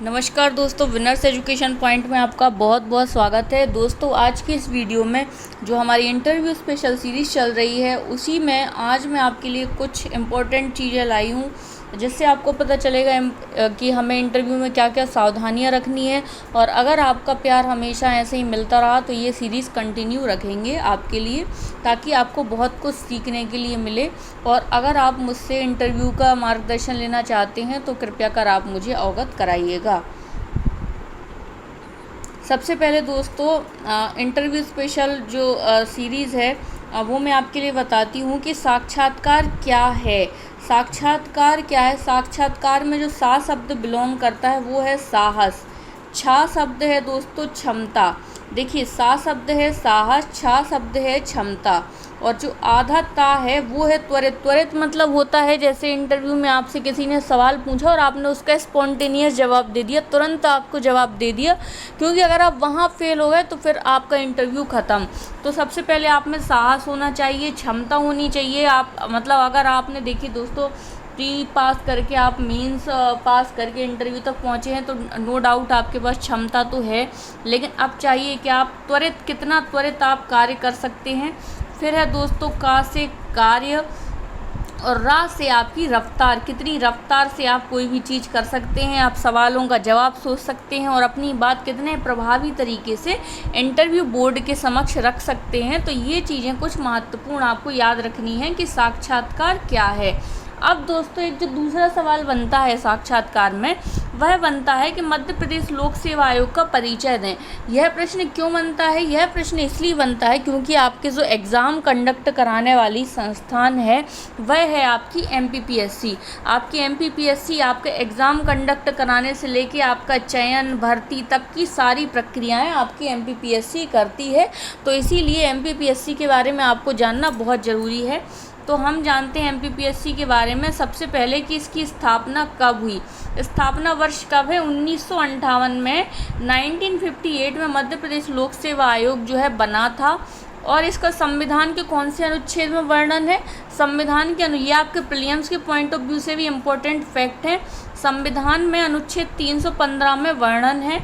नमस्कार दोस्तों, winners education point में आपका बहुत बहुत स्वागत है। दोस्तों, आज की इस वीडियो में जो हमारी इंटरव्यू स्पेशल सीरीज़ चल रही है उसी में आज मैं आपके लिए कुछ इम्पोर्टेंट चीज़ें लाई हूँ जिससे आपको पता चलेगा कि हमें इंटरव्यू में क्या क्या सावधानियाँ रखनी है। और अगर आपका प्यार हमेशा ऐसे ही मिलता रहा तो ये सीरीज़ कंटिन्यू रखेंगे आपके लिए, ताकि आपको बहुत कुछ सीखने के लिए मिले। और अगर आप मुझसे इंटरव्यू का मार्गदर्शन लेना चाहते हैं तो कृपया कर आप मुझे अवगत कराइएगा। सबसे पहले दोस्तों, इंटरव्यू स्पेशल जो सीरीज़ है वो मैं आपके लिए बताती हूँ कि साक्षात्कार क्या है। साक्षात्कार क्या है? साक्षात्कार में जो सा शब्द बिलोंग करता है वो है साहस। छा शब्द है दोस्तों क्षमता। देखिए, सा शब्द है साहस, छा शब्द है क्षमता, और जो आधा ता है वो है त्वरित। त्वरित मतलब होता है जैसे इंटरव्यू में आपसे किसी ने सवाल पूछा और आपने उसका स्पॉन्टेनियस जवाब दे दिया, तुरंत आपको जवाब दे दिया, क्योंकि अगर आप वहाँ फेल हो गए तो फिर आपका इंटरव्यू ख़त्म। तो सबसे पहले आप में साहस होना चाहिए, क्षमता होनी चाहिए। आप मतलब अगर आपने देखिए दोस्तों प्री पास करके आप मेंस पास करके इंटरव्यू तक पहुँचे हैं तो नो डाउट आपके पास क्षमता तो है, लेकिन अब चाहिए कि आप त्वरित, कितना त्वरित आप कार्य कर सकते हैं। फिर है दोस्तों का से कार्य, और रा से आपकी रफ्तार, कितनी रफ्तार से आप कोई भी चीज़ कर सकते हैं। आप सवालों का जवाब सोच सकते हैं और अपनी बात कितने प्रभावी तरीके से इंटरव्यू बोर्ड के समक्ष रख सकते हैं। तो ये चीज़ें कुछ महत्वपूर्ण आपको याद रखनी है कि साक्षात्कार क्या है। अब दोस्तों, एक जो दूसरा सवाल बनता है साक्षात्कार में, वह बनता है कि मध्य प्रदेश लोक सेवा आयोग का परिचय दें। यह प्रश्न क्यों बनता है? यह प्रश्न इसलिए बनता है क्योंकि आपके जो एग्ज़ाम कंडक्ट कराने वाली संस्थान है वह है आपकी MPPSC। आपकी MPPSC आपके एग्ज़ाम कंडक्ट कराने से लेके आपका चयन, भर्ती तक की सारी प्रक्रियाएं आपकी MPPSC करती है। तो इसीलिए MPPSC के बारे में आपको जानना बहुत ज़रूरी है। तो हम जानते हैं MPPSC के बारे में सबसे पहले कि इसकी स्थापना कब हुई। स्थापना वर्ष कब है? 1958 में, 1958 में मध्य प्रदेश लोक सेवा आयोग जो है बना था। और इसका संविधान के कौन से अनुच्छेद में वर्णन है? संविधान के ये आपके प्रीलिम्स के पॉइंट ऑफ व्यू से भी इम्पोर्टेंट फैक्ट है। संविधान में अनुच्छेद 315 में वर्णन है।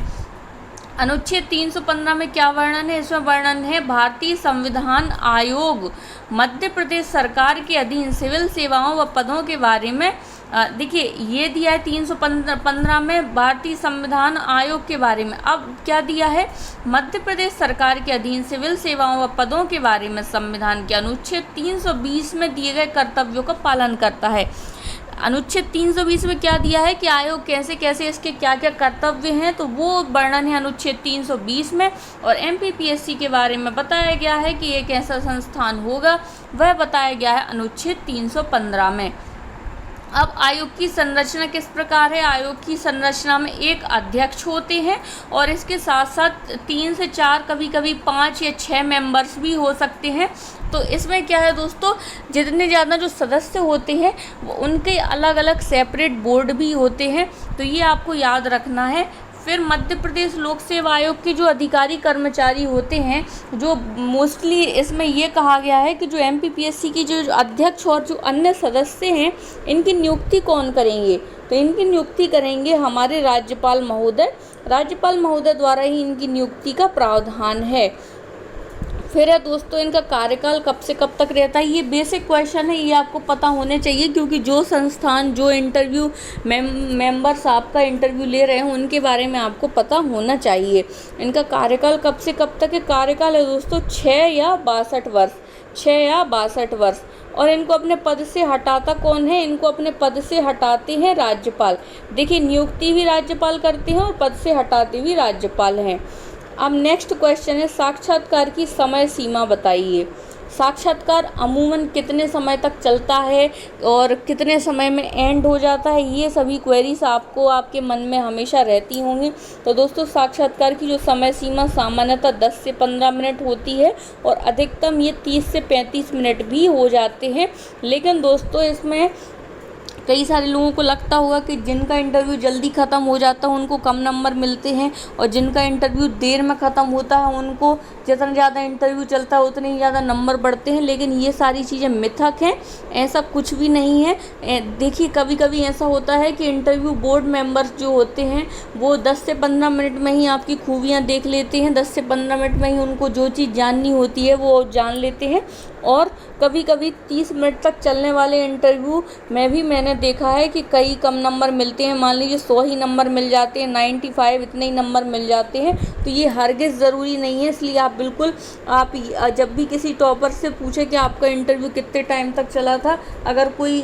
अनुच्छेद 315 में क्या वर्णन है? इसमें वर्णन है भारतीय संविधान आयोग मध्य प्रदेश सरकार के अधीन सिविल सेवाओं व पदों के बारे में। देखिए, ये दिया है 315 में भारतीय संविधान आयोग के बारे में। अब क्या दिया है? मध्य प्रदेश सरकार के अधीन सिविल सेवाओं व पदों के बारे में संविधान के अनुच्छेद 320 में दिए गए कर्तव्यों का पालन करता है। अनुच्छेद 320 में क्या दिया है कि आयोग कैसे कैसे, इसके क्या क्या कर्तव्य हैं, तो वो वर्णन है अनुच्छेद 320 में। और MPPSC के बारे में बताया गया है कि एक ऐसा संस्थान होगा, वह बताया गया है अनुच्छेद 315 में। अब आयोग की संरचना किस प्रकार है? आयोग की संरचना में एक अध्यक्ष होते हैं और इसके साथ साथ 3 से 4, कभी कभी 5 या 6 मेंबर्स भी हो सकते हैं। तो इसमें क्या है दोस्तों, जितने ज़्यादा जो सदस्य होते हैं वो उनके अलग अलग सेपरेट बोर्ड भी होते हैं, तो ये आपको याद रखना है। फिर मध्य प्रदेश लोक सेवा आयोग के जो अधिकारी कर्मचारी होते हैं, जो मोस्टली इसमें ये कहा गया है कि जो MPPSC की जो अध्यक्ष और जो अन्य सदस्य हैं, इनकी नियुक्ति कौन करेंगे? तो इनकी नियुक्ति करेंगे हमारे राज्यपाल महोदय। राज्यपाल महोदय द्वारा ही इनकी नियुक्ति का प्रावधान है। फिर है दोस्तों, इनका कार्यकाल कब से कब तक रहता है? ये बेसिक क्वेश्चन है, ये आपको पता होने चाहिए, क्योंकि जो संस्थान, जो इंटरव्यू मेंबर्स आपका इंटरव्यू ले रहे हैं उनके बारे में आपको पता होना चाहिए। इनका कार्यकाल कब से कब तक है? कार्यकाल है दोस्तों 6 या 62 वर्ष, 6 या 62 वर्ष। और इनको अपने पद से हटाता कौन है? इनको अपने पद से हटाते हैं राज्यपाल। देखिए, नियुक्ति भी राज्यपाल करते हैं और पद से हटाते भी राज्यपाल हैं। अब नेक्स्ट क्वेश्चन है, साक्षात्कार की समय सीमा बताइए। साक्षात्कार अमूमन कितने समय तक चलता है और कितने समय में एंड हो जाता है? ये सभी क्वेरीज आपको आपके मन में हमेशा रहती होंगी। तो दोस्तों, साक्षात्कार की जो समय सीमा सामान्यतः 10 से 15 मिनट होती है और अधिकतम ये 30 से 35 मिनट भी हो जाते हैं। लेकिन दोस्तों, इसमें कई सारे लोगों को लगता होगा कि जिनका इंटरव्यू जल्दी ख़त्म हो जाता है उनको कम नंबर मिलते हैं, और जिनका इंटरव्यू देर में ख़त्म होता है उनको जितना ज़्यादा इंटरव्यू चलता है उतने ही ज़्यादा नंबर बढ़ते हैं। लेकिन ये सारी चीज़ें मिथक हैं, ऐसा कुछ भी नहीं है। देखिए, कभी कभी ऐसा होता है कि इंटरव्यू बोर्ड मेंबर्स जो होते हैं वो 10 से 15 मिनट में ही आपकी खूबियाँ देख लेते हैं, 10 से 15 मिनट में ही उनको जो चीज़ जाननी होती है वो जान लेते हैं। और कभी कभी 30 मिनट तक चलने वाले इंटरव्यू में भी मैंने देखा है कि कई कम नंबर मिलते हैं। मान लीजिए 100 ही नंबर मिल जाते हैं, 95 इतने ही नंबर मिल जाते हैं। तो ये हरगिज़ ज़रूरी नहीं है। इसलिए आप बिल्कुल जब भी किसी टॉपर से पूछे कि आपका इंटरव्यू कितने टाइम तक चला था, अगर कोई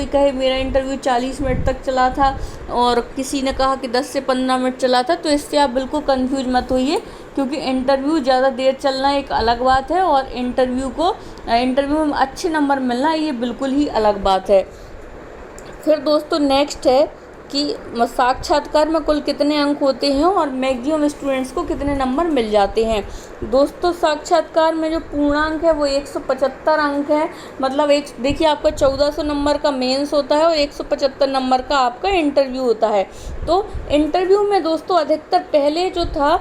कहे मेरा इंटरव्यू 40 मिनट तक चला था और किसी ने कहा कि 10 से 15 मिनट चला था, तो इससे आप बिल्कुल कंफ्यूज मत होइए, क्योंकि इंटरव्यू ज़्यादा देर चलना एक अलग बात है और इंटरव्यू में अच्छे नंबर मिलना ये बिल्कुल ही अलग बात है। फिर दोस्तों नेक्स्ट है कि साक्षात्कार में कुल कितने अंक होते हैं और मैक्सिमम स्टूडेंट्स को कितने नंबर मिल जाते हैं। दोस्तों साक्षात्कार में जो पूर्णांक है वो 175 अंक है। मतलब देखिए, आपका 1400 नंबर का मेंस होता है और 175 नंबर का आपका इंटरव्यू होता है। तो इंटरव्यू में दोस्तों अधिकतर पहले जो था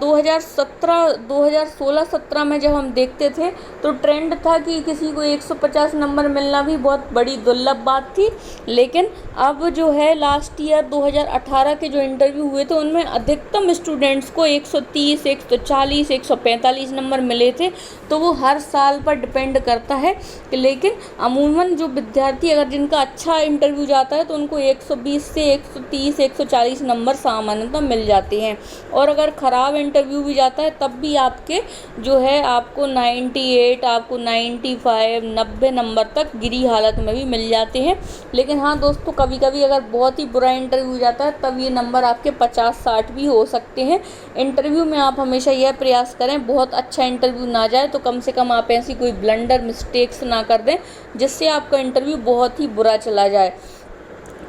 2016-17 में जब हम देखते थे तो ट्रेंड था कि किसी को 150 नंबर मिलना भी बहुत बड़ी दुर्लभ बात थी। लेकिन अब जो है लास्ट ईयर 2018 के जो इंटरव्यू हुए थे उनमें अधिकतम स्टूडेंट्स को 130, 140, 145 नंबर मिले थे। तो वो हर साल पर डिपेंड करता है। लेकिन अमूमन जो विद्यार्थी अगर जिनका अच्छा इंटरव्यू जाता है तो उनको 120 से 130, 140 नंबर सामान्यतः मिल जाते हैं। और अगर ख़राब इंटरव्यू भी जाता है तब भी आपको 98, आपको 95, 90 नंबर तक गिरी हालत में भी मिल जाते हैं। लेकिन हाँ दोस्तों, कभी कभी अगर बहुत ही बुरा इंटरव्यू जाता है तब ये नंबर आपके 50-60 भी हो सकते हैं। इंटरव्यू में आप हमेशा यह प्रयास करें बहुत अच्छा इंटरव्यू ना जाए तो कम से कम आप ऐसी कोई ब्लंडर मिस्टेक्स ना कर दें जिससे आपका इंटरव्यू बहुत ही बुरा चला जाए।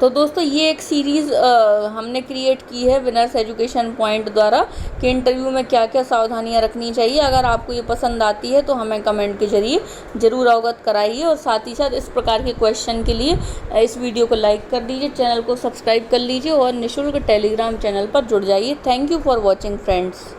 तो दोस्तों ये एक सीरीज़ हमने क्रिएट की है विनर्स एजुकेशन पॉइंट द्वारा कि इंटरव्यू में क्या क्या सावधानियां रखनी चाहिए। अगर आपको ये पसंद आती है तो हमें कमेंट के जरिए ज़रूर अवगत कराइए, और साथ ही साथ इस प्रकार के क्वेश्चन के लिए इस वीडियो को लाइक कर दीजिए, चैनल को सब्सक्राइब कर लीजिए और निःशुल्क टेलीग्राम चैनल पर जुड़ जाइए। Thank you for watching friends.